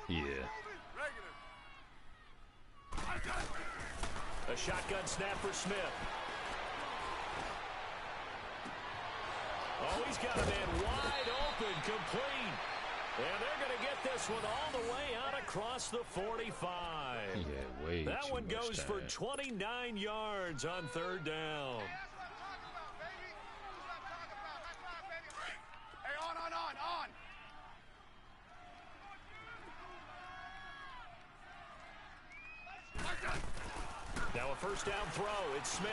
Yeah. A shotgun snap for Smith. Oh, he's got a man wide open, complete. And they're going to get this one all the way out across the 45. Yeah, way that too one much goes time. for 29 yards on third down. Now a first down throw. It's Smith.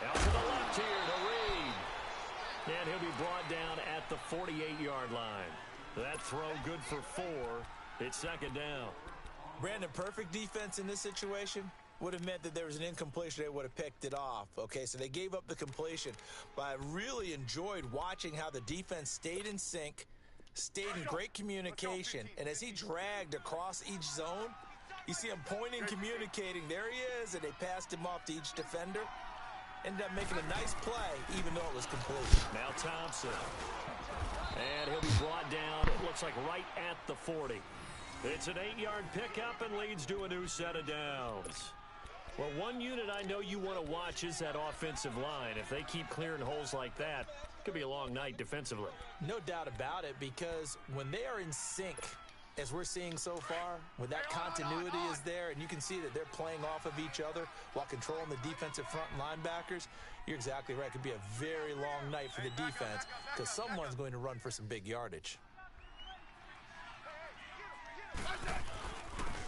Out to the left here to Reed. And he'll be brought down at the 48-yard line. That throw good for 4. It's second down. Brandon, perfect defense in this situation would have meant that there was an incompletion. They would have picked it off. Okay, so they gave up the completion. But I really enjoyed watching how the defense stayed in sync, stayed in great communication. And as he dragged across each zone, you see him pointing, communicating. There he is, and they passed him off to each defender. Ended up making a nice play, even though it was complete. Now Thompson. And he'll be brought down, it looks like right at the 40. It's an 8-yard pickup and leads to a new set of downs. Well, one unit I know you want to watch is that offensive line. If they keep clearing holes like that, it could be a long night defensively. No doubt about it, because when they are in sync, as we're seeing so far, when that continuity is there and you can see that they're playing off of each other while controlling the defensive front linebackers, you're exactly right. It could be a very long night for the defense because someone's going to run for some big yardage.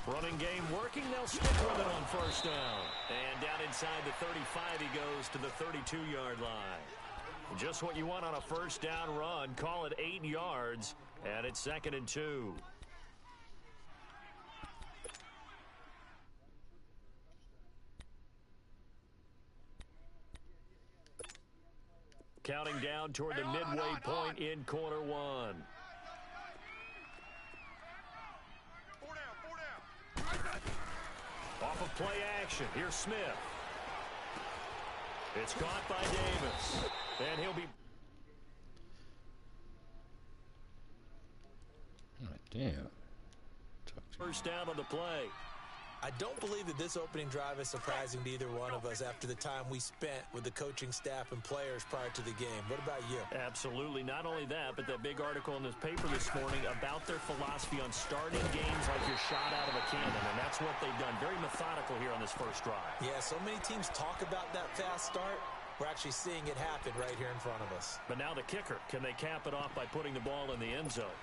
Running game working. They'll stick with it on first down. And down inside the 35, he goes to the 32-yard line. Just what you want on a first down run. Call it 8 yards, and it's 2nd and 2. Counting down toward the midway point in quarter one. Off of play action. Here's Smith. It's caught by Davis. And he'll be... Oh, damn. First down on the play. I don't believe that this opening drive is surprising to either one of us after the time we spent with the coaching staff and players prior to the game. What about you? Absolutely. Not only that, but that big article in this paper this morning about their philosophy on starting games like you're shot out of a cannon, and that's what they've done. Very methodical here on this first drive. Yeah, so many teams talk about that fast start. We're actually seeing it happen right here in front of us. But now the kicker. Can they cap it off by putting the ball in the end zone?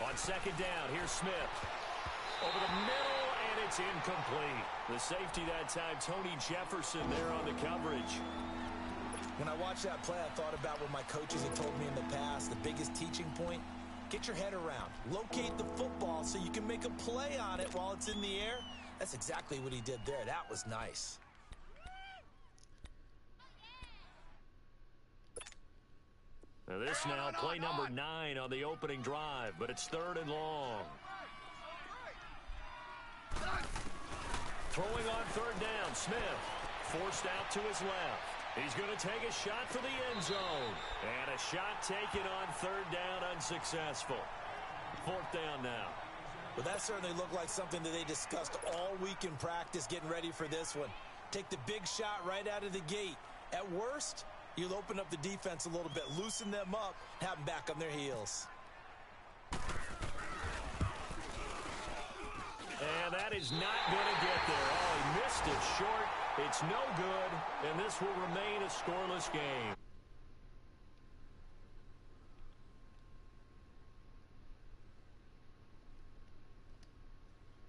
On second down, here's Smith. Over the middle, and it's incomplete. The safety that time, Tony Jefferson there on the coverage. When I watched that play, I thought about what my coaches had told me in the past. The biggest teaching point, get your head around. Locate the football so you can make a play on it while it's in the air. That's exactly what he did there. That was nice. Now this now, play number 9 on the opening drive, but it's 3rd and long. Throwing on 3rd down, Smith forced out to his left. He's going to take a shot for the end zone. And a shot taken on 3rd down, unsuccessful. 4th down now. Well, that certainly looked like something that they discussed all week in practice getting ready for this one. Take the big shot right out of the gate. At worst, you'll open up the defense a little bit, loosen them up, have them back on their heels. And that is not going to get there. Oh, he missed it short. It's no good, and this will remain a scoreless game.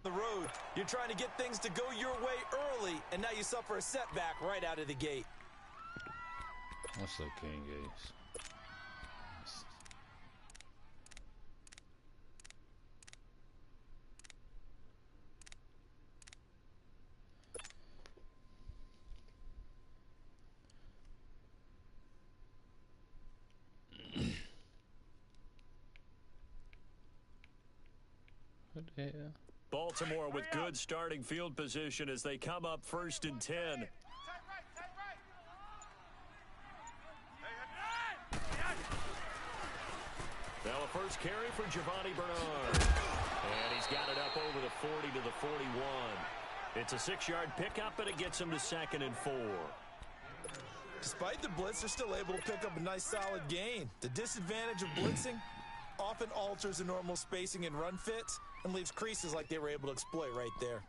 The road, you're trying to get things to go your way early, and now you suffer a setback right out of the gate. That's okay, guys. What the hell? Baltimore with good starting field position as they come up 1st and 10. Now a first carry for Giovanni Bernard. And he's got it up over the 40 to the 41. It's a 6-yard pickup, and it gets him to 2nd and 4. Despite the blitz, they're still able to pick up a nice solid gain. The disadvantage of blitzing often alters the normal spacing and run fits and leaves creases like they were able to exploit right there.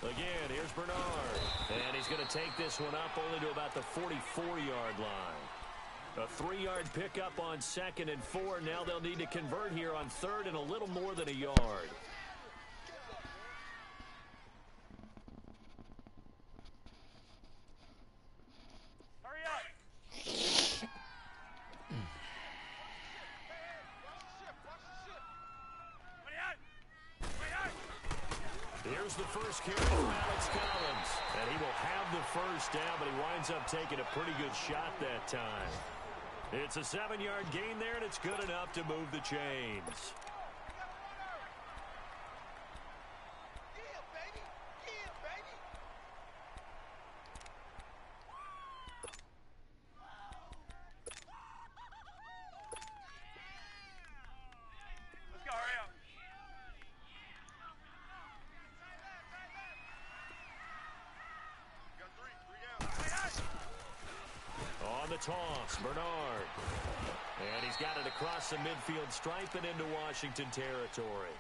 Again, here's Bernard. And he's going to take this one up only to about the 44-yard line. A 3-yard pickup on 2nd and 4. Now they'll need to convert here on 3rd and a little more than a yard. Hurry up. Here's the first carry from Alex Collins. And he will have the first down, but he winds up taking a pretty good shot that time. It's a 7-yard gain there, and it's good enough to move the chains. Toss, Bernard. And he's got it across the midfield stripe and into Washington territory.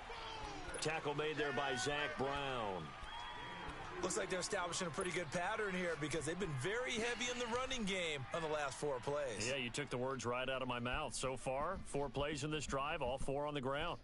Tackle made there by Zach Brown. Looks like they're establishing a pretty good pattern here because they've been very heavy in the running game on the last 4 plays. Yeah, you took the words right out of my mouth. So far, 4 plays in this drive, all 4 on the ground.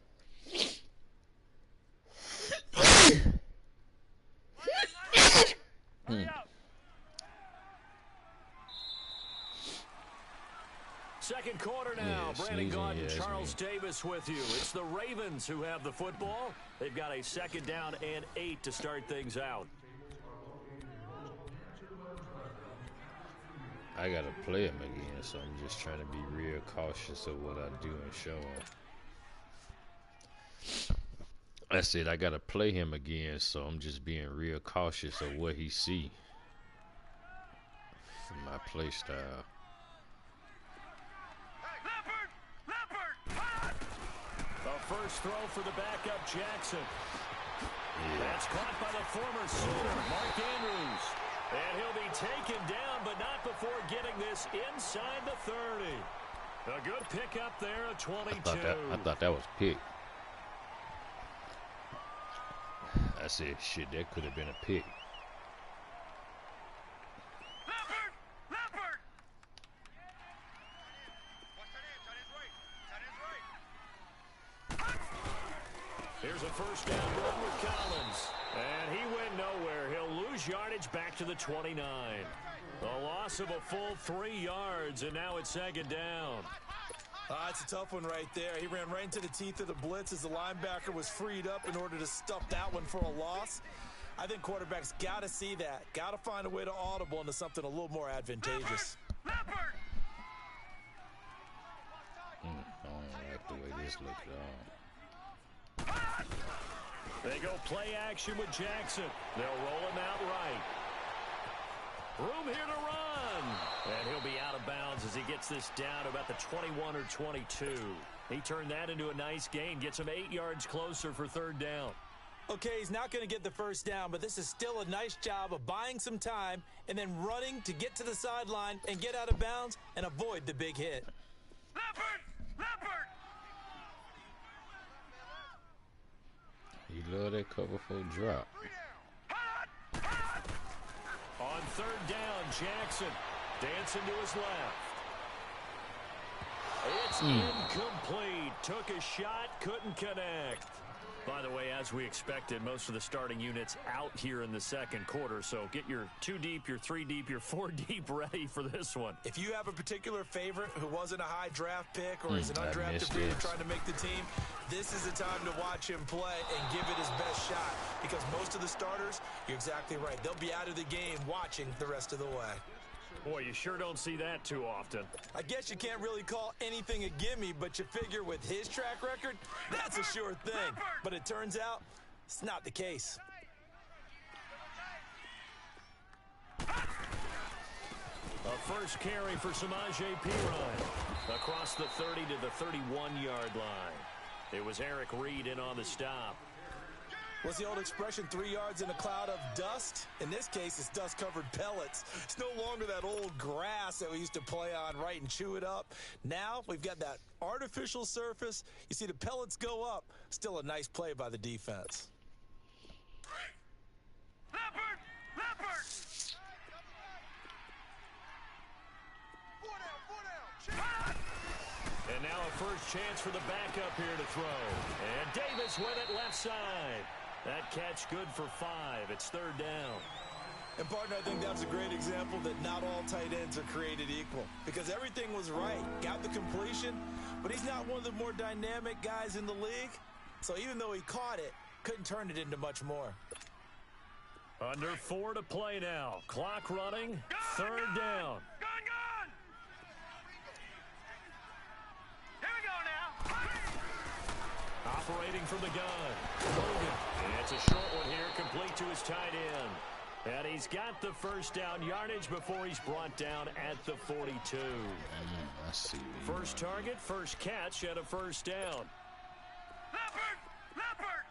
Second quarter now. Brandon Gaudin and Charles Davis with you. It's the Ravens who have the football. They've got a 2nd down and 8 to start things out. I got to play him again, so I'm just trying to be real cautious of what I do and show him. I said I got to play him again, so I'm just being real cautious of what he see for my play style. First throw for the backup, Jackson. Yeah. That's caught by the former Sooner, Mark Andrews. And he'll be taken down, but not before getting this inside the 30. A good pickup there, a 22. I thought that was pick. I said, shit, that could have been a pick. Here's a first down run with Collins. And he went nowhere. He'll lose yardage back to the 29. A loss of a full 3 yards, and now it's 2nd down. It's a tough one right there. He ran right into the teeth of the blitz as the linebacker was freed up in order to stuff that one for a loss. I think quarterbacks got to see that. Got to find a way to audible into something a little more advantageous. I don't like the way this looks at all. They go play action with Jackson. They'll roll him out right. Room here to run. And he'll be out of bounds as he gets this down to about the 21 or 22. He turned that into a nice gain. Gets him 8 yards closer for 3rd down. Okay, he's not going to get the first down, but this is still a nice job of buying some time and then running to get to the sideline and get out of bounds and avoid the big hit. Leopard! You love that cover for a drop. On 3rd down, Jackson dancing to his left. It's incomplete. Took a shot, couldn't connect. By the way, as we expected, most of the starting units out here in the second quarter. So get your 2 deep, your 3 deep, your 4 deep ready for this one. If you have a particular favorite who wasn't a high draft pick or is an I undrafted missed free agent this. trying to make the team, this is the time to watch him play and give it his best shot, because most of the starters, you're exactly right, they'll be out of the game watching the rest of the way. Boy, you sure don't see that too often. I guess you can't really call anything a gimme, but you figure with his track record, that's a sure thing. But it turns out it's not the case. A first carry for Samaje Perine across the 30 to the 31-yard line. It was Eric Reed in on the stop. What's the old expression, 3 yards in a cloud of dust? In this case, it's dust-covered pellets. It's no longer that old grass that we used to play on, right, and chew it up. Now we've got that artificial surface. You see the pellets go up. Still a nice play by the defense. Leopard! Leopard! And now a first chance for the backup here to throw. And Davis with it left side. That catch good for 5. It's third down. And, partner, I think that's a great example that not all tight ends are created equal, because everything was right. Got the completion, but he's not one of the more dynamic guys in the league. So even though he caught it, couldn't turn it into much more. Under 4 to play now. Clock running. Third down. Gun! Here we go now. Operating from the gun. Logan. And it's a short one here, complete to his tight end. And he's got the first down yardage before he's brought down at the 42. I see. First target, first catch, and a first down. Leopard! Leopard!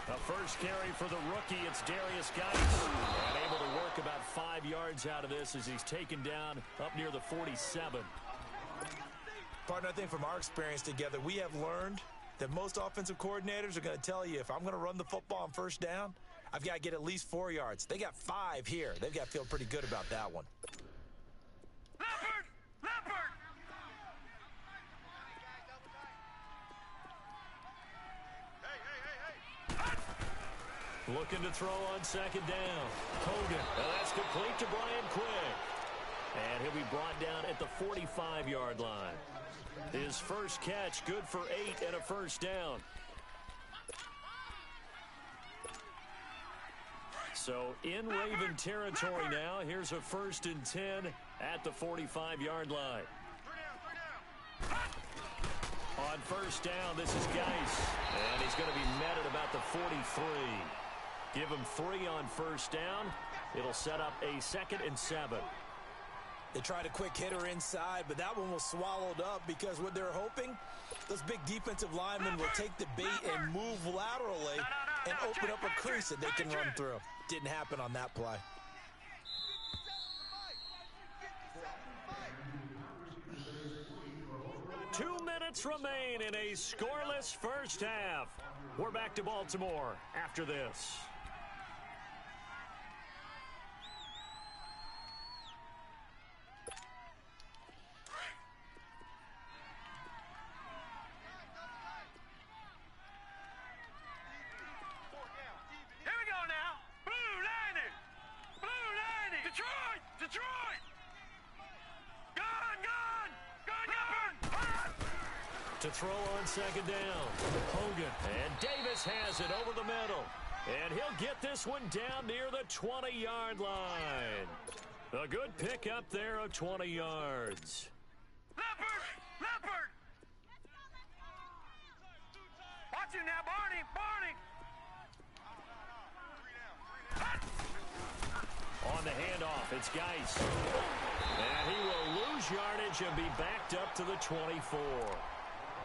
A first carry for the rookie. It's Darius Geis. And able to work about 5 yards out of this as he's taken down up near the 47. Partner, I think from our experience together, we have learned that most offensive coordinators are going to tell you, if I'm going to run the football on first down, I've got to get at least 4 yards. They got 5 here. They've got to feel pretty good about that one. Leopard! Leopard! Looking to throw on second down. Hogan. Now that's complete to Brian Quick. And he'll be brought down at the 45-yard line. His first catch, good for 8 and a first down. So in Raven territory now. Here's a 1st and 10 at the 45-yard line. On first down, this is Geis. And he's going to be met at about the 43. Give him 3 on first down. It'll set up a 2nd and 7. They tried a quick hitter inside, but that one was swallowed up because what they're hoping, those big defensive linemen will take the bait and move laterally and open up a crease that they can run through. Didn't happen on that play. Two minutes remain in a scoreless first half. We're back to Baltimore after this. Here we go now. Blue Lightning! Blue Lightning! Detroit! Detroit! Gun! Gun! Gun! Gun! To throw on second down. Hogan. And Davis has it over the middle. And he'll get this one down near the 20-yard line. A good pickup there of 20 yards. Leopard! Leopard! Watch him now, Barney! Barney! On the handoff, it's Geis. And he will lose yardage and be backed up to the 24.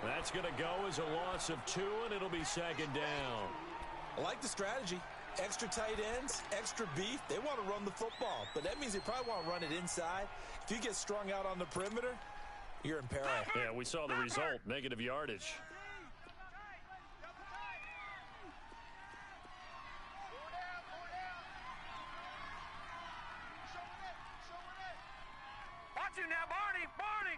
That's going to go as a loss of 2, and it'll be second down. I like the strategy. Extra tight ends, extra beef. They want to run the football, but that means they probably want to run it inside. If you get strung out on the perimeter, you're in peril. Yeah, we saw the result, negative yardage. Watch Watch you now, Barney. Barney.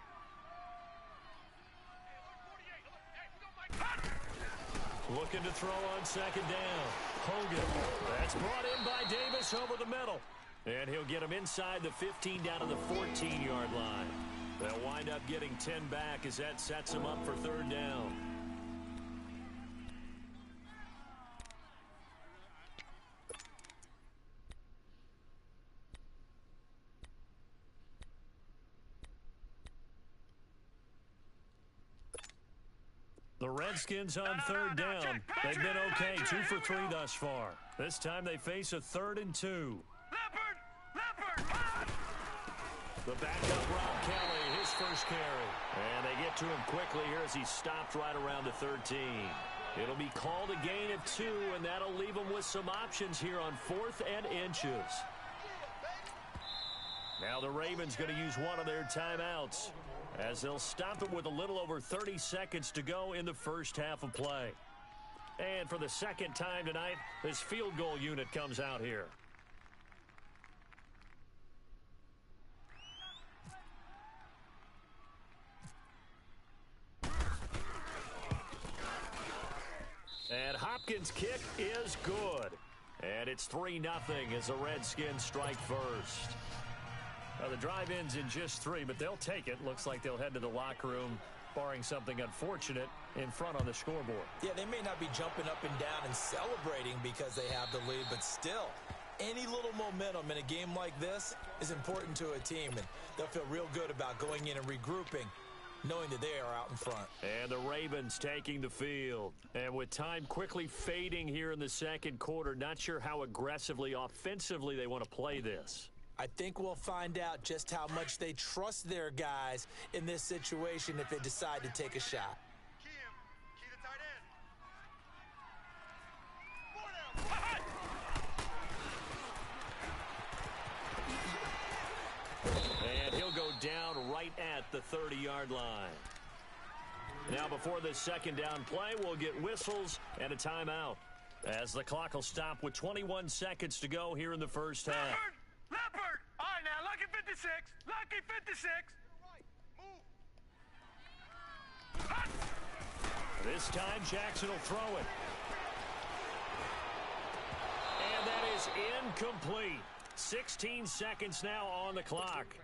Looking to throw on second down. Hogan. That's brought in by Davis over the middle. And he'll get him inside the 15 down to the 14-yard line. They'll wind up getting 10 back as that sets them up for third down. The Redskins on third down. They've been okay, 2 for 3 thus far. This time they face a 3rd and 2. Leopard. Leopard. The backup Rob Kelly, his first carry. And they get to him quickly here as he stopped right around the 13. It'll be called a gain of 2, and that'll leave them with some options here on 4th and inches. Now the Ravens going to use one of their timeouts, as they'll stop it with a little over 30 seconds to go in the first half of play. And for the second time tonight, this field goal unit comes out here. And Hopkins' kick is good. And it's 3-0 as the Redskins strike first. Now the drive ends in just 3, but they'll take it. Looks like they'll head to the locker room, barring something unfortunate, in front on the scoreboard. Yeah, they may not be jumping up and down and celebrating because they have the lead, but still, any little momentum in a game like this is important to a team, and they'll feel real good about going in and regrouping, knowing that they are out in front. And the Ravens taking the field. And with time quickly fading here in the second quarter, not sure how aggressively, offensively they want to play this. I think we'll find out just how much they trust their guys in this situation if they decide to take a shot. Key him. Key the tight end. And he'll go down right at the 30-yard line. Now before this second down play, we'll get whistles and a timeout, as the clock will stop with 21 seconds to go here in the first half. Leopard. Leopard. All right, now, lucky 56. Lucky 56. Move. This time, Jackson will throw it. And that is incomplete. 16 seconds now on the clock.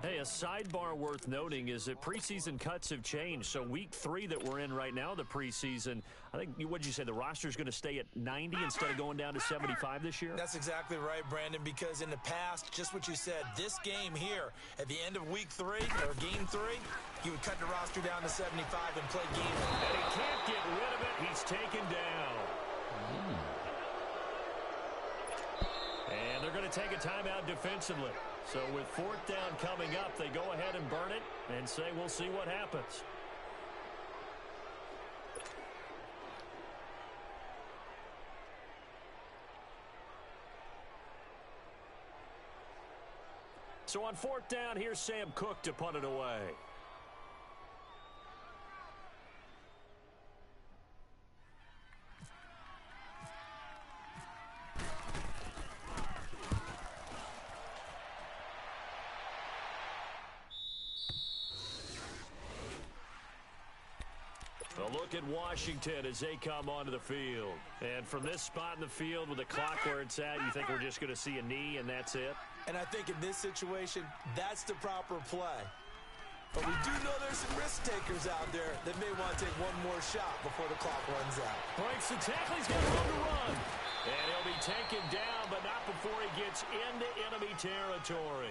Hey, a sidebar worth noting is that preseason cuts have changed. So week 3 that we're in right now, the preseason, I think, what'd you say, the roster's going to stay at 90 instead of going down to 75 this year? That's exactly right, Brandon, because in the past, just what you said, this game here, at the end of week 3, or game 3, you would cut the roster down to 75 and play game. And he can't get rid of it. He's taken down. And they're going to take a timeout defensively. So with 4th down coming up, they go ahead and burn it and say we'll see what happens. So on 4th down, here's Sam Cook to punt it away. A look at Washington as they come onto the field. And from this spot in the field with the clock where it's at, you think we're just going to see a knee and that's it? And I think in this situation, that's the proper play. But we do know there's some risk takers out there that may want to take one more shot before the clock runs out. Breaks the tackle, he's got room to run. And he'll be taken down, but not before he gets into enemy territory.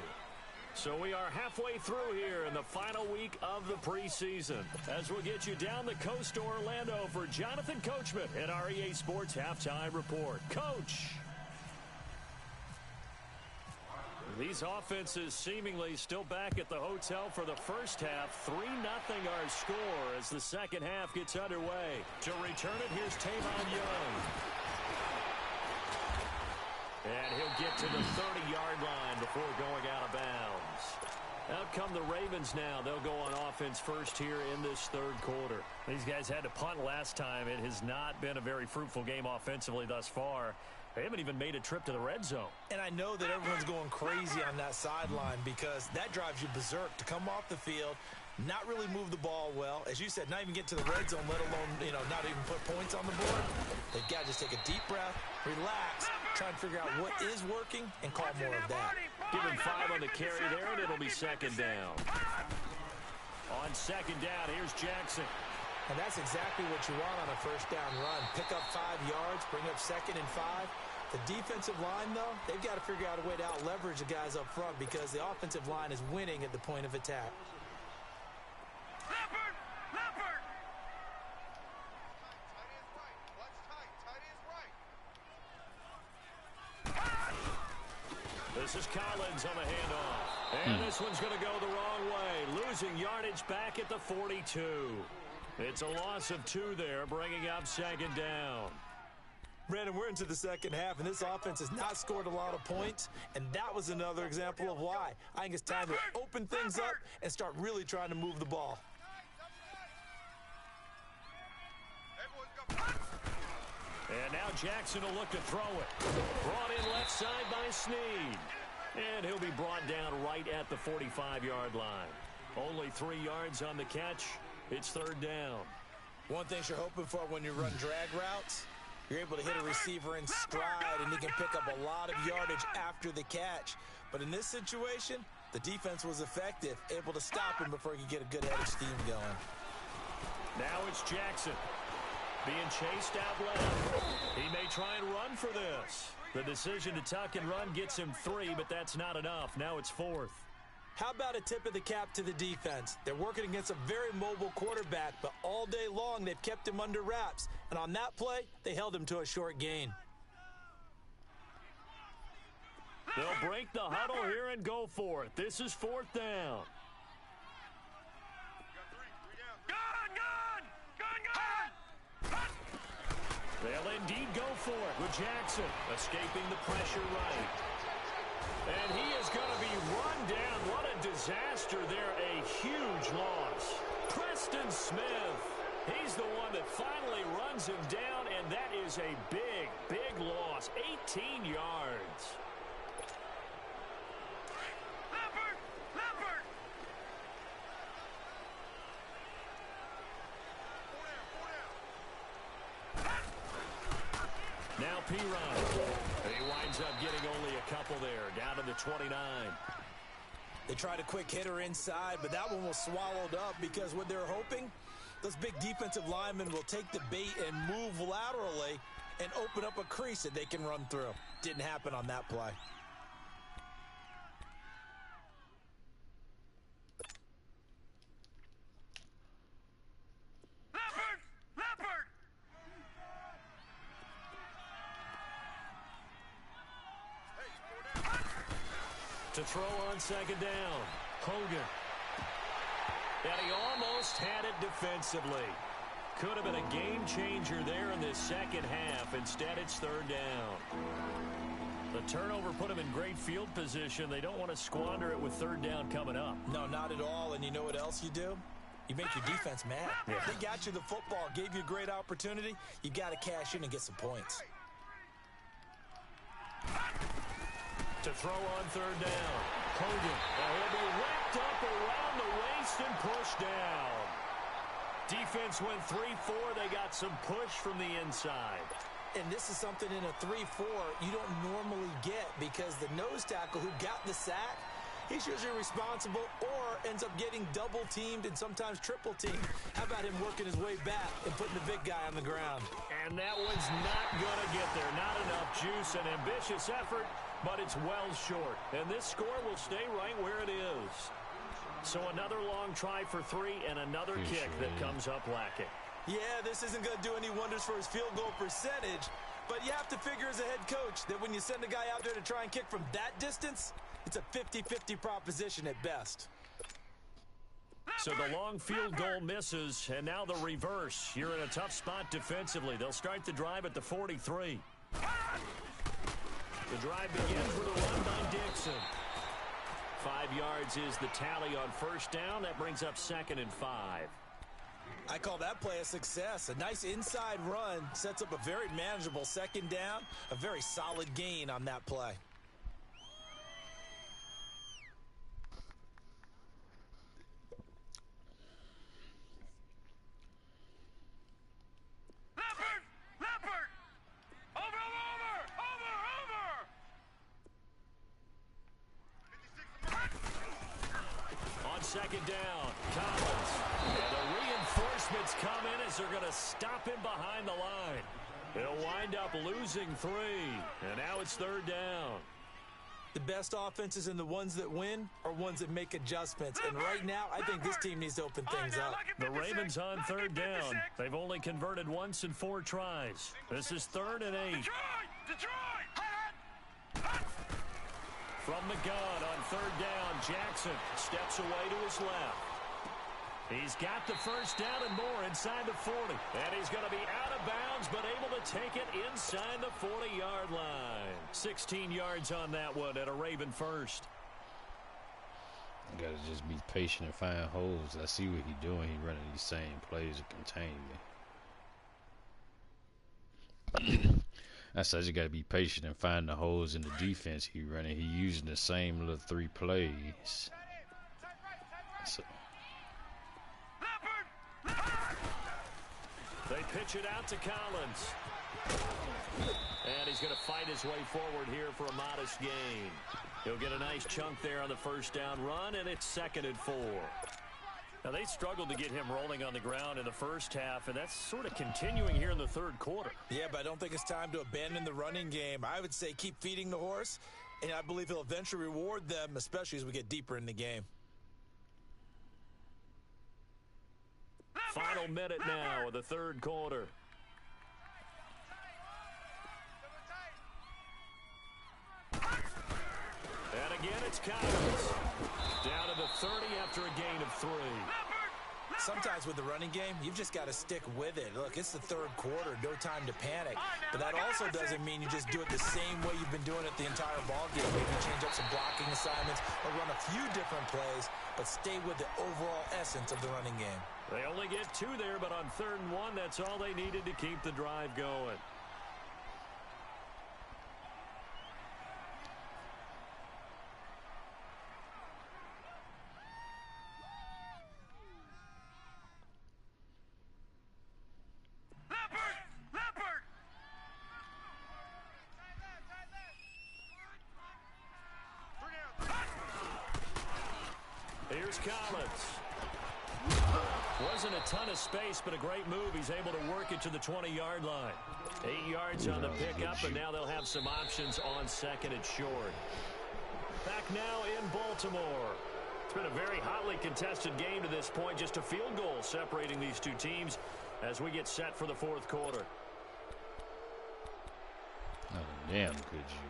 So we are halfway through here in the final week of the preseason, as we'll get you down the coast to Orlando for Jonathan Coachman at our EA Sports Halftime Report. Coach! These offenses seemingly still back at the hotel for the first half. 3-0 our score as the second half gets underway. To return it, here's Tavon Young. And he'll get to the 30-yard line before going out of bounds. Out come the Ravens now. They'll go on offense first here in this third quarter. These guys had to punt last time. It has not been a very fruitful game offensively thus far. They haven't even made a trip to the red zone. And I know that everyone's going crazy on that sideline because that drives you berserk to come off the field, not really move the ball well. As you said, not even get to the red zone, let alone, not even put points on the board. They've got to just take a deep breath, relax, try and figure out what is working, and call more of that. Give him 5 on the carry there, and it'll be second down. On second down, here's Jackson. And that's exactly what you want on a first down run. Pick up 5 yards, bring up 2nd and 5. The defensive line, though, they've got to figure out a way to out-leverage the guys up front because the offensive line is winning at the point of attack. Leopard! Leopard! This is Collins on the handoff. And this one's going to go the wrong way. Losing yardage back at the 42. It's a loss of 2 there, bringing up second down. Brandon, we're into the second half, and this offense has not scored a lot of points, and that was another example of why. I think it's time to open things up and start really trying to move the ball. And now Jackson will look to throw it. Brought in left side by Snead. And he'll be brought down right at the 45-yard line. Only 3 yards on the catch. It's third down. One thing you're hoping for when you run drag routes, you're able to hit a receiver in stride, and he can pick up a lot of yardage after the catch. But in this situation, the defense was effective, able to stop him before he could get a good head of steam going. Now it's Jackson being chased out left. He may try and run for this. The decision to tuck and run gets him 3, but that's not enough. Now it's 4th. How about a tip of the cap to the defense? They're working against a very mobile quarterback, but all day long they've kept him under wraps. And on that play, they held him to a short gain. They'll break the huddle here and go for it. This is 4th down. They'll indeed go for it with Jackson escaping the pressure right. And he is going to be run down. What a disaster there. A huge loss. Preston Smith. He's the one that finally runs him down, and that is a big, big loss. 18 yards. Leopard! Leopard! Now P-Rod. He winds up getting only a couple there, down to the 29. They tried a quick hitter inside, but that one was swallowed up because what they're hoping, those big defensive linemen will take the bait and move laterally and open up a crease that they can run through. Didn't happen on that play. Leopard! Leopard! To throw on second down. Hogan. And he almost had it defensively. Could have been a game changer there in this second half. Instead, it's third down. The turnover put him in great field position. They don't want to squander it with third down coming up. No, not at all. And you know what else you do? You make your defense mad. Yeah. They got you the football, gave you a great opportunity. You got to cash in and get some points. To throw on third down. Hogan. And he'll be wrapped up around the waist and pushed down. Defense went 3-4. They got some push from the inside. And this is something in a 3-4 you don't normally get because the nose tackle who got the sack, he's usually responsible or ends up getting double-teamed and sometimes triple-teamed. How about him working his way back and putting the big guy on the ground? And that one's not going to get there. Not enough juice. An ambitious effort, but it's well short. And this score will stay right where it is. So another long try for 3 and another kick that comes up lacking. Yeah, this isn't going to do any wonders for his field goal percentage, but you have to figure as a head coach that when you send a guy out there to try and kick from that distance, it's a 50-50 proposition at best. So the long field goal misses, and now the reverse. You're in a tough spot defensively. They'll start the drive at the 43. The drive begins with a run by Dixon. 5 yards is the tally on first down. That brings up 2nd and 5. I call that play a success. A nice inside run sets up a very manageable second down, a very solid gain on that play. Leopard! Over! On second down, Collins. And the reinforcements come in as they're going to stop him behind the line. He'll wind up losing 3. And now it's third down. The best offenses and the ones that win are ones that make adjustments. And right now, I think this team needs to open things up. The Ravens on third down. They've only converted once in 4 tries. This is 3rd and 8. Detroit! From the gun on third down, Jackson steps away to his left. He's got the first down and more inside the 40. And he's going to be out of bounds, but able to take it inside the 40-yard line. 16 yards on that one at a Raven first. You gotta just be patient and find holes. I see what he's doing. He's running these same plays to contain me. I said you gotta be patient and find the holes in the defense he's running. He's using the same little 3 plays. So. They pitch it out to Collins. And he's going to fight his way forward here for a modest gain. He'll get a nice chunk there on the first down run, and it's 2nd and 4. Now, they struggled to get him rolling on the ground in the first half, and that's sort of continuing here in the third quarter. Yeah, but I don't think it's time to abandon the running game. I would say keep feeding the horse, and I believe he'll eventually reward them, especially as we get deeper in the game. Final minute now of the third quarter. And again, it's Collins. Down to the 30 after a gain of 3. Sometimes with the running game, you've just got to stick with it. Look, it's the third quarter, no time to panic. But that also doesn't mean you just do it the same way you've been doing it the entire ball game. Maybe change up some blocking assignments or run a few different plays, but stay with the overall essence of the running game. They only get 2 there, but on 3rd and 1, that's all they needed to keep the drive going. Leopard! Here's Collins. Wasn't a ton of space, but a great move. He's able to work it to the 20-yard line. 8 yards on the pickup, and now they'll have some options on 2nd and short. Back now in Baltimore. It's been a very hotly contested game to this point. Just a field goal separating these two teams as we get set for the 4th quarter. Oh, damn, could you?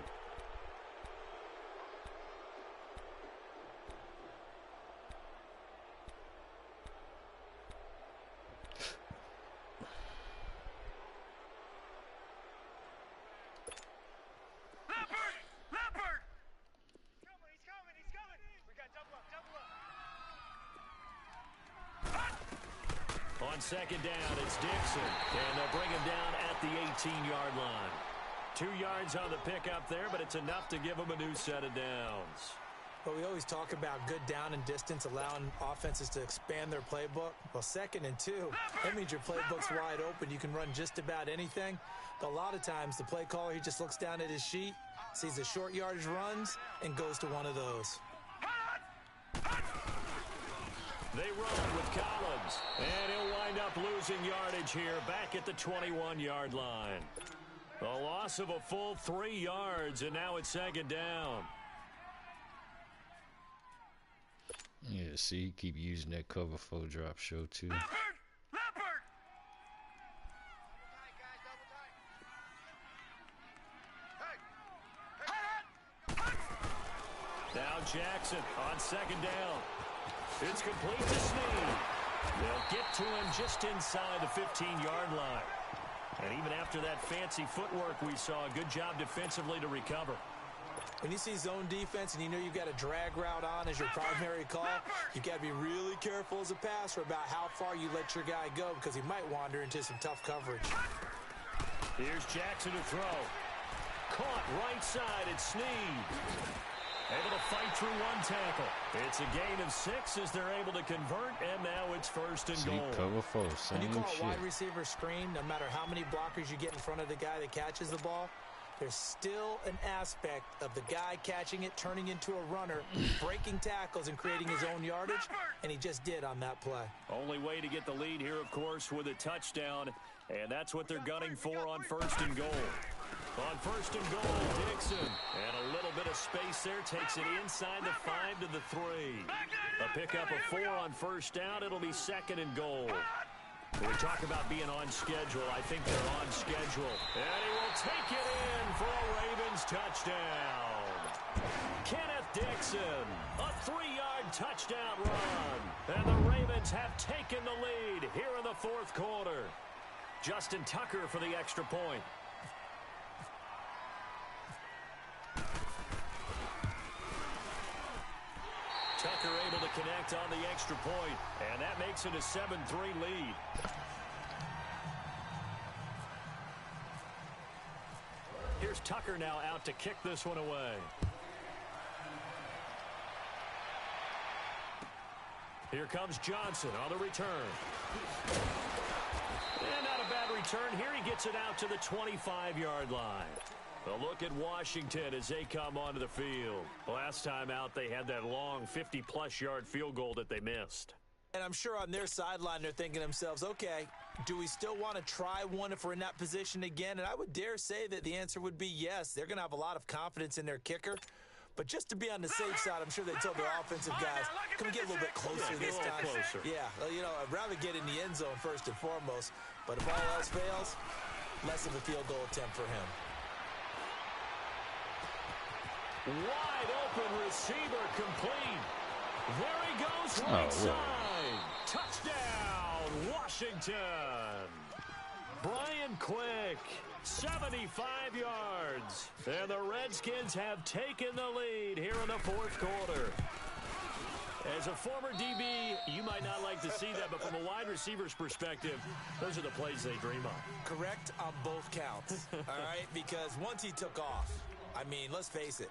Leopard! He's coming! We got double up! On 2nd down, it's Dixon. And they'll bring him down at the 18-yard line. 2 yards on the pickup there, but it's enough to give him a new set of downs. But we always talk about good down and distance, allowing offenses to expand their playbook. Well, 2nd and 2, that means your playbook's wide open. You can run just about anything. But a lot of times, the play caller, he just looks down at his sheet, sees the short yardage runs, and goes to one of those. They run with Collins, and he'll wind up losing yardage here back at the 21-yard line. A loss of a full 3 yards, and now it's 2nd down. Yeah, see, keep using that cover 4 drop show too. Leopard! Now Jackson on 2nd down. It's complete to Snead. They'll get to him just inside the 15-yard line. And even after that fancy footwork we saw, a good job defensively to recover. When you see zone defense and you know you've got a drag route on as your primary call, you've got to be really careful as a passer about how far you let your guy go because he might wander into some tough coverage. Here's Jackson to throw. Caught right side, it's Snead. Able to fight through one tackle. It's a gain of 6 as they're able to convert, and now it's first and goal. Cover 4, same When you call shit. a wide receiver screen, no matter how many blockers you get in front of the guy that catches the ball, there's still an aspect of the guy catching it, turning into a runner, breaking tackles and creating his own yardage, and he just did on that play. Only way to get the lead here, of course, with a touchdown, and that's what they're gunning for on first and goal. On first and goal, Dixon. And a little bit of space there. Takes it inside the 5 to the 3. A pickup of 4 on first down. It'll be second and goal. When we talk about being on schedule, I think they're on schedule. And he will take it in for a Ravens touchdown. Kenneth Dixon, a 3-yard touchdown run. And the Ravens have taken the lead here in the fourth quarter. Justin Tucker for the extra point. Tucker able to connect on the extra point, and that makes it a 7-3 lead. Here's Tucker now out to kick this one away. Here comes Johnson on the return. And not a bad return here. He gets it out to the 25-yard line. A look at Washington as they come onto the field. Last time out, they had that long 50-plus yard field goal that they missed. And I'm sure on their sideline, they're thinking to themselves, okay, do we still want to try one if we're in that position again? And I would dare say that the answer would be yes. They're going to have a lot of confidence in their kicker. But just to be on the safe side, I'm sure they told their offensive guys, can we get a little bit closer this time? Yeah, well, you know, I'd rather get in the end zone first and foremost. But if all else fails, less of a field goal attempt for him. Wide open receiver complete. There he goes right side. Touchdown, Washington. Brian Quick, 75 yards. And the Redskins have taken the lead here in the fourth quarter. As a former DB, you might not like to see that, but from a wide receiver's perspective, those are the plays they dream of. Correct on both counts, all right? Because once he took off, I mean, let's face it,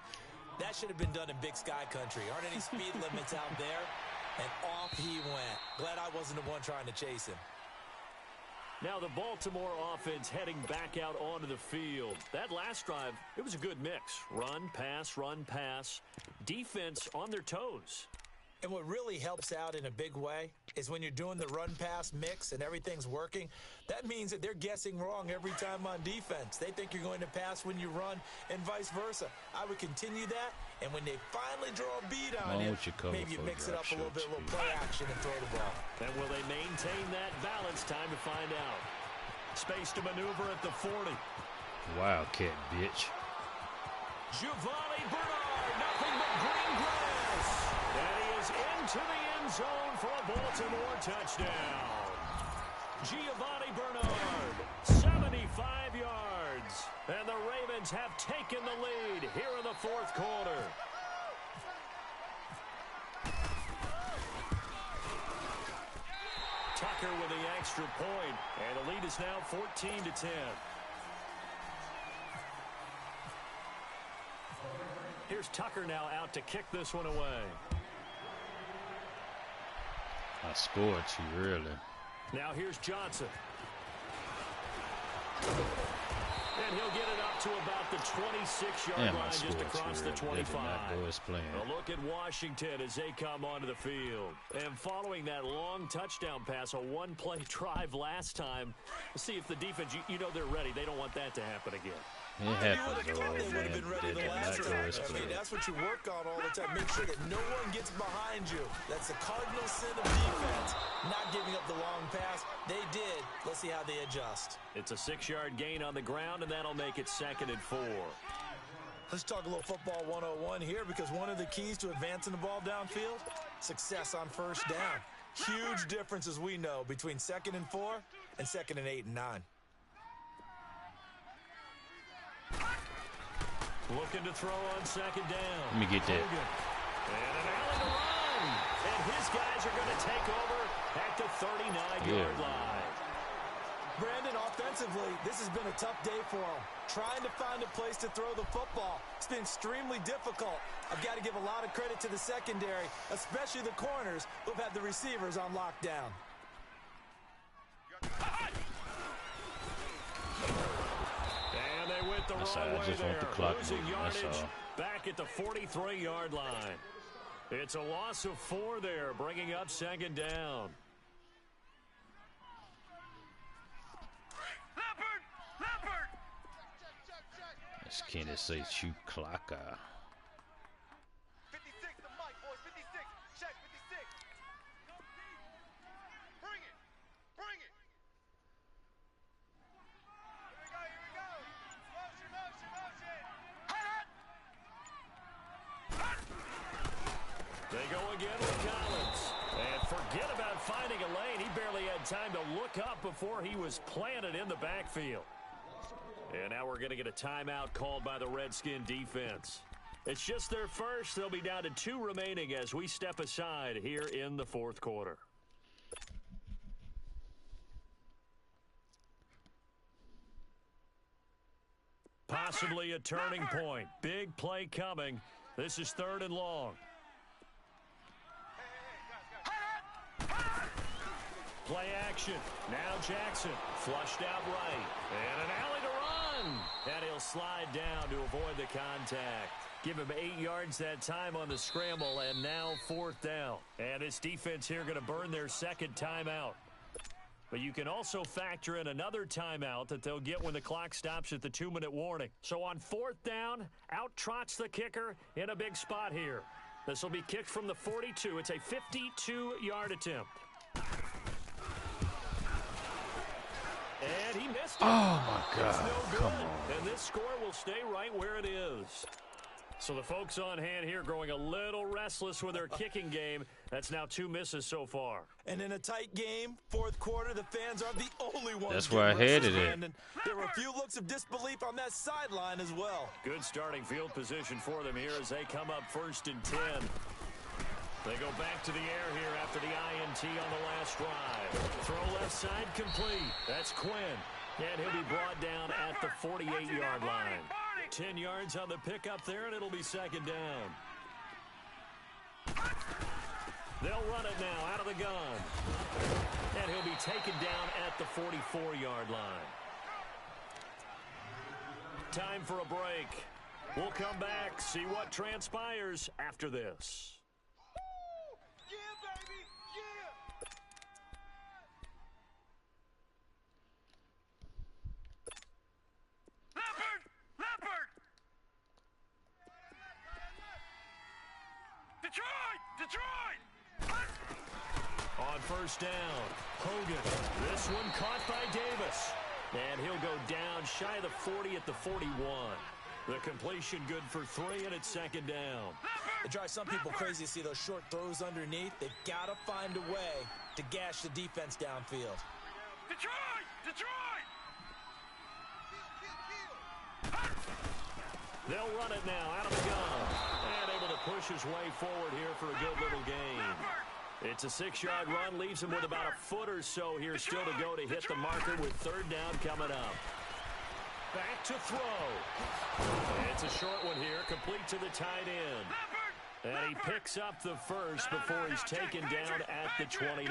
that should have been done in Big Sky Country. Aren't any speed limits out there? And off he went. Glad I wasn't the one trying to chase him. Now the Baltimore offense heading back out onto the field. That last drive, it was a good mix. Run, pass, defense on their toes. And what really helps out in a big way is when you're doing the run-pass mix and everything's working, that means that they're guessing wrong every time on defense. They think you're going to pass when you run and vice versa. I would continue that, and when they finally draw a beat on you, maybe you mix it up a little bit, a little play action and throw the ball. And will they maintain that balance? Time to find out. Space to maneuver at the 40. Wildcat, bitch. Giovanni Bernard, nothing but green grass. And he is into the end zone for a Baltimore touchdown. Giovanni Bernard, 75 yards. And the Ravens have taken the lead here in the fourth quarter. Tucker with the extra point, and the lead is now 14-10. Here's Tucker now out to kick this one away. I scored too early. Now here's Johnson. And he'll get it up to about the 26-yard line just across the 25. A look at Washington as they come onto the field. And following that long touchdown pass, a one-play drive last time, let's see if the defense, you know they're ready. They don't want that to happen again. It happens, they would have been ready the last drive. I mean, that's what you work on all the time. Make sure that no one gets behind you. That's the cardinal sin of defense, not giving up the long pass. They did. Let's see how they adjust. It's a 6-yard gain on the ground, and that'll make it 2nd and 4. Let's talk a little football 101 here, because one of the keys to advancing the ball downfield, success on first down. Huge difference, as we know, between 2nd and 4 and 2nd and 8 and 9. Looking to throw on second down. Let me get that. And an alley to run. And his guys are going to take over at the 39-yard line. Brandon, offensively, this has been a tough day for him. Trying to find a place to throw the football. It's been extremely difficult. I've got to give a lot of credit to the secondary, especially the corners who've had the receivers on lockdown. And they went the wrong way there. Losing yardage back at the 43-yard line. It's a loss of 4 there, bringing up second down. This kid say shoot clocker. 56, the mic, boys. 56. Check, 56. Bring it. Bring it. Here we go. Motion. They go again with Collins. And forget about finding a lane. He barely had time to look up before he was planted in the backfield. And now we're going to get a timeout called by the Redskin defense. It's just their first. They'll be down to 2 remaining as we step aside here in the fourth quarter. Possibly a turning point. Big play coming. This is 3rd and long. Play action. Now Jackson. Flushed out right. And an alley to run. And he'll slide down to avoid the contact. Give him 8 yards that time on the scramble, and now 4th down. And this defense here going to burn their second timeout. But you can also factor in another timeout that they'll get when the clock stops at the 2-minute warning. So on 4th down, out trots the kicker in a big spot here. This will be kicked from the 42. It's a 52-yard attempt. And he missed it. Oh, my God. No Come good. on. And this score will stay right where it is. So the folks on hand here growing a little restless with their kicking game. That's now 2 misses so far. And in a tight game, 4th quarter, the fans are the only ones. That's where I headed it. There were a few looks of disbelief on that sideline as well. Good starting field position for them here as they come up 1st and 10. They go back to the air here after the INT on the last drive. Throw left side complete. That's Quinn. And he'll be brought down at the 48-yard line. 10 yards on the pickup there, and it'll be 2nd down. They'll run it now out of the gun. And he'll be taken down at the 44-yard line. Time for a break. We'll come back, see what transpires after this. Detroit! On 1st down, Hogan. This one caught by Davis. And he'll go down shy of the 40 at the 41. The completion good for 3, and it's 2nd down. It drives some people crazy to see those short throws underneath. They've got to find a way to gash the defense downfield. Detroit! Detroit! They'll run it now out of the gun. And able to push his way forward here for a good little gain. It's a 6-yard run, leaves him with about a foot or so here still to go to hit the marker with 3rd down coming up. Back to throw. It's a short one here, complete to the tight end. And he picks up the first before he's taken down at the 29.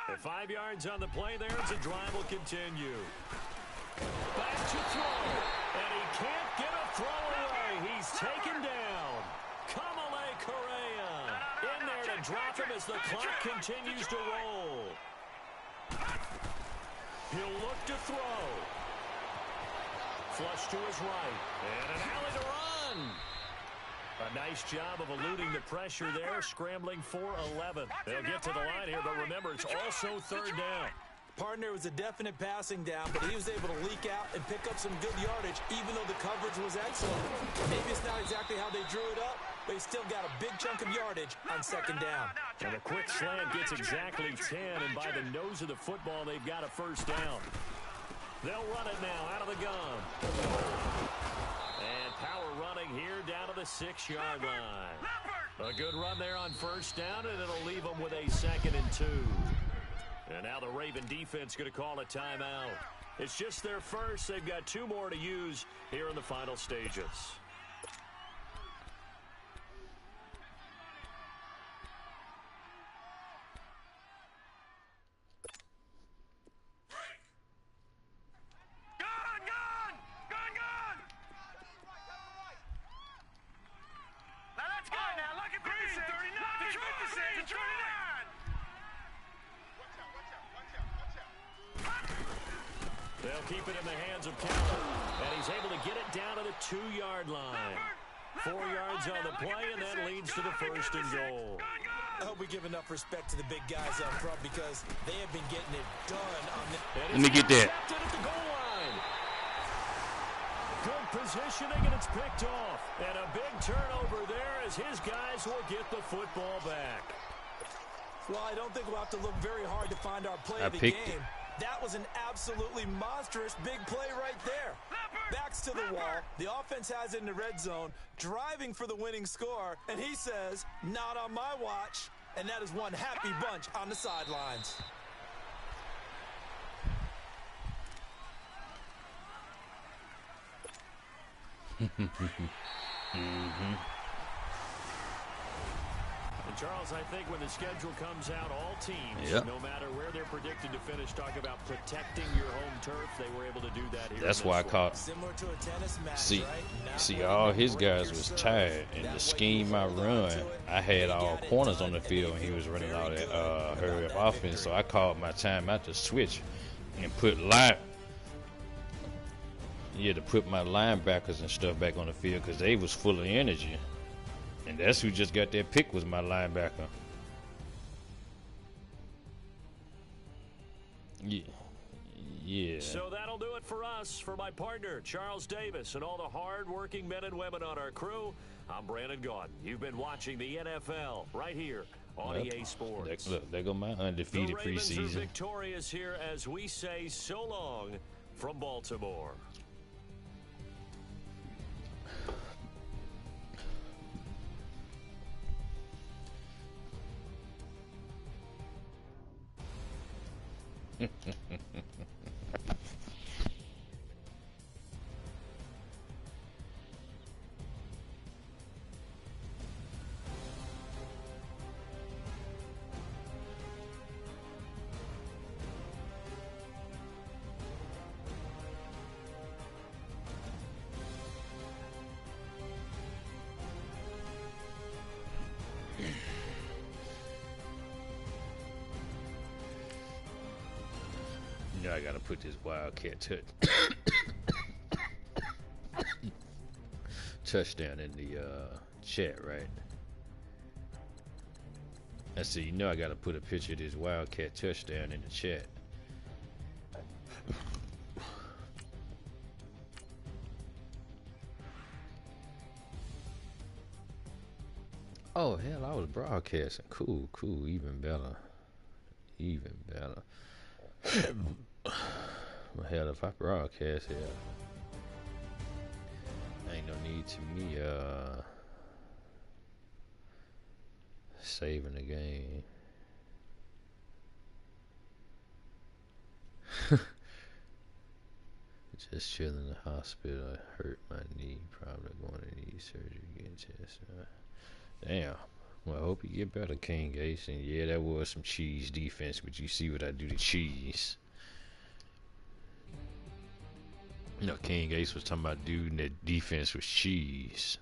At 5 yards on the play there, as the drive will continue. Back to throw. And he can't get a throw away. He's taken down. Kamale Correa in there to drop him as the clock continues to roll. He'll look to throw. Flush to his right. And an alley to run. A nice job of eluding the pressure there, scrambling for 11. They'll get to the line here, but remember, it's also 3rd down. Partner was a definite passing down, but he was able to leak out and pick up some good yardage, even though the coverage was excellent. Maybe it's not exactly how they drew it up, but he still got a big chunk of yardage on 2nd down. And a quick slant gets exactly 10, and by the nose of the football, they've got a 1st down. They'll run it now out of the gun. the 6-yard line. A good run there on first down, and it'll leave them with a 2nd and 2. And now the Raven defense going to call a timeout. It's just their first. They've got 2 more to use here in the final stages. They'll keep it in the hands of Calvin, and he's able to get it down to the 2-yard line. 4 yards on the play, and that leads to the 1st and goal. I hope we give enough respect to the big guys up front because they have been getting it done on the... Let me get that. At the goal line. Good positioning, and it's picked off. And a big turnover there as his guys will get the football back. Well, I don't think we'll have to look very hard to find our play of the game. That was an absolutely monstrous big play right there. Backs to the wall. The offense has it in the red zone, driving for the winning score, and he says, not on my watch. And that is one happy bunch on the sidelines. And Charles, I think when the schedule comes out, all teams, no matter where they're predicted to finish, talk about protecting your home turf. They were able to do that here. That's why I caught. Similar to a tennis match, See, all his guys was tired, and the scheme I run, I had all corners on the field, and he was running all that hurry up offense. So I called my time out to switch and put to put my linebackers and stuff back on the field because they was full of energy. And that's who just got that pick was my linebacker. Yeah. So that'll do it for us. For my partner, Charles Davis, and all the hard-working men and women on our crew, I'm Brandon Gaudin. You've been watching the NFL right here on EA Sports. Look, there go my undefeated the Ravens preseason. are victorious here as we say so long from Baltimore. I gotta put this Wildcat touchdown in the chat, right? I see. I gotta put a picture of this Wildcat touchdown in the chat. Oh hell, I was broadcasting. Cool, even better. Well, hell, if I broadcast here, ain't no need to me saving the game. Just chilling in the hospital. I hurt my knee. Probably going to need surgery again. Damn. Well, I hope you get better, King Gates. And yeah, that was some cheese defense, but you see what I do to cheese. King Gates was talking about dude, and that defense was cheese.